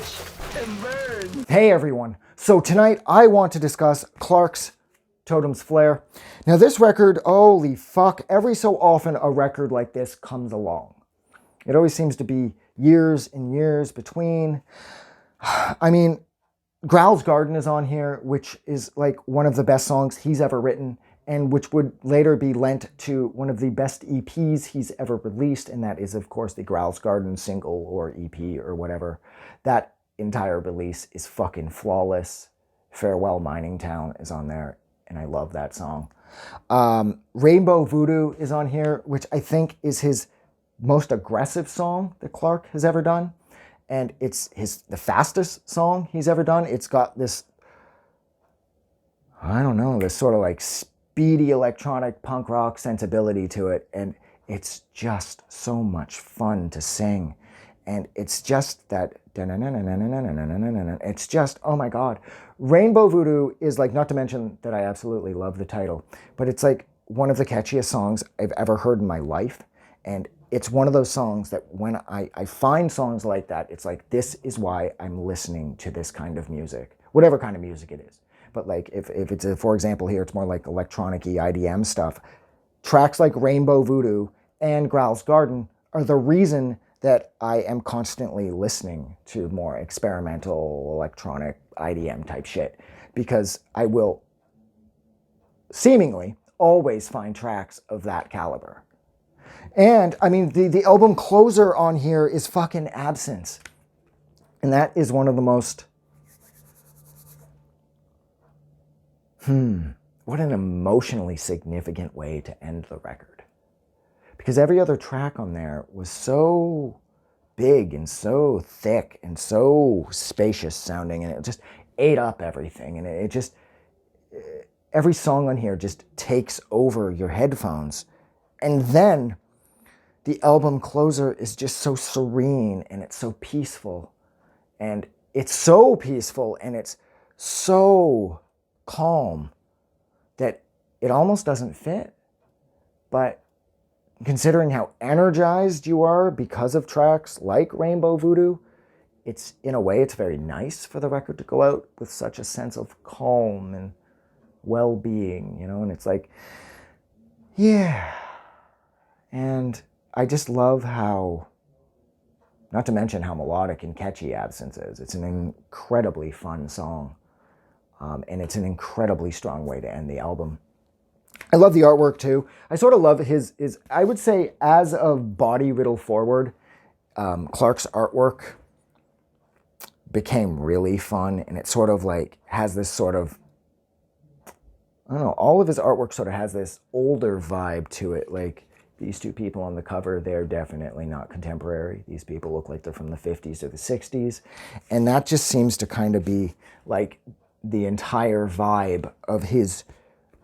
Watch and burn. Hey everyone, so tonight I want to discuss Clark's Totems Flare. Now this record, holy fuck, every so often a record like this comes along. It always seems to be years and years between. I mean, Growl's Garden is on here, which is like one of the best songs he's ever written, and which would later be lent to one of the best EPs he's ever released, and that is, of course, the Growl's Garden single or EP or whatever. That entire release is fucking flawless. Farewell Mining Town is on there, and I love that song. Rainbow Voodoo is on here, which I think is his most aggressive song that Clark has ever done. And it's the fastest song he's ever done. It's got this, I don't know, this sort of like speedy electronic punk rock sensibility to it. And it's just so much fun to sing. And it's just that, it's just, oh my God. Rainbow Voodoo is like, not to mention that I absolutely love the title, but it's like one of the catchiest songs I've ever heard in my life. And it's one of those songs that when I find songs like that, it's like, this is why I'm listening to this kind of music, whatever kind of music it is. But like, if it's, for example, here, it's more like electronic-y IDM stuff. Tracks like Rainbow Voodoo and Growl's Garden are the reason that I am constantly listening to more experimental electronic IDM type shit, because I will seemingly always find tracks of that caliber. And, I mean, the album closer on here is fucking Absence. And that is one of the most... what an emotionally significant way to end the record. Because every other track on there was so big and so thick and so spacious sounding, and it just ate up everything. And it just... every song on here just takes over your headphones. And then... the album closer is just so serene, and it's so peaceful. And it's so peaceful and it's so calm that it almost doesn't fit. But considering how energized you are because of tracks like Rainbow Voodoo, it's, in a way, it's very nice for the record to go out with such a sense of calm and well-being, you know? And it's like, yeah. And I just love how, not to mention how melodic and catchy Absence is. It's an incredibly fun song. And it's an incredibly strong way to end the album. I love the artwork too. I sort of love his I would say, as of Body Riddle forward, Clark's artwork became really fun. And it sort of like has this sort of, I don't know, all of his artwork sort of has this older vibe to it. Like, these two people on the cover, they're definitely not contemporary. These people look like they're from the 50s or the 60s. And that just seems to kind of be like the entire vibe of his,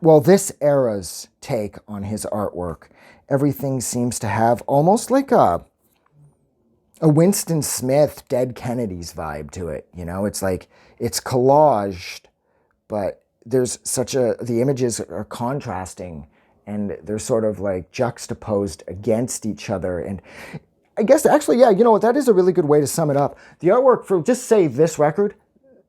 well, this era's take on his artwork. Everything seems to have almost like a Winston Smith, Dead Kennedys vibe to it. You know, it's like, it's collaged, but there's such the images are contrasting, and they're sort of like juxtaposed against each other. And I guess actually, yeah, you know what, that is a really good way to sum it up. The artwork for, just say this record,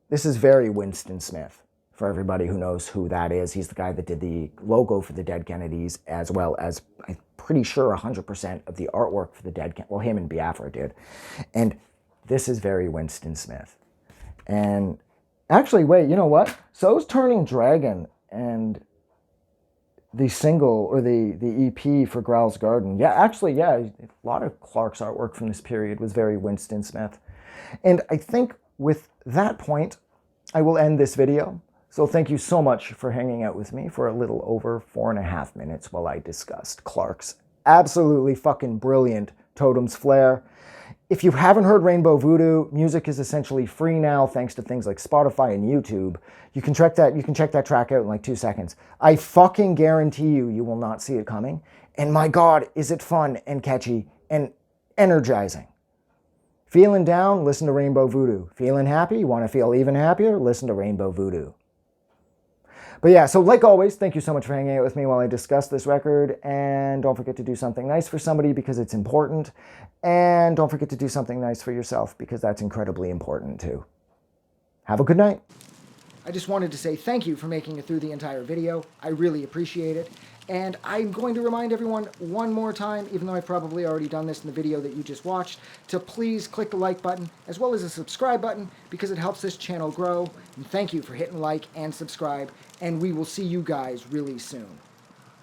this is very Winston Smith. For everybody who knows who that is, he's the guy that did the logo for the Dead Kennedys, as well as, I'm pretty sure 100% of the artwork for the Dead Kennedys, well, him and Biafra did. And this is very Winston Smith. And actually, wait, you know what? So is Turning Dragon, and the single, or the EP for Growl's Garden. Yeah, actually, yeah, a lot of Clark's artwork from this period was very Winston Smith. And I think with that point, I will end this video. So thank you so much for hanging out with me for a little over 4.5 minutes while I discussed Clark's absolutely fucking brilliant Totems Flare. If you haven't heard Rainbow Voodoo, music is essentially free now thanks to things like Spotify and YouTube. You can check that track out in like 2 seconds. I fucking guarantee you will not see it coming. And my God, is it fun and catchy and energizing. Feeling down? Listen to Rainbow Voodoo. Feeling happy? You want to feel even happier? Listen to Rainbow Voodoo. But yeah, so like always, thank you so much for hanging out with me while I discuss this record. And don't forget to do something nice for somebody because it's important. And don't forget to do something nice for yourself because that's incredibly important too. Have a good night. I just wanted to say thank you for making it through the entire video. I really appreciate it. And I'm going to remind everyone one more time, even though I've probably already done this in the video that you just watched, to please click the like button as well as the subscribe button because it helps this channel grow. And thank you for hitting like and subscribe, and we will see you guys really soon.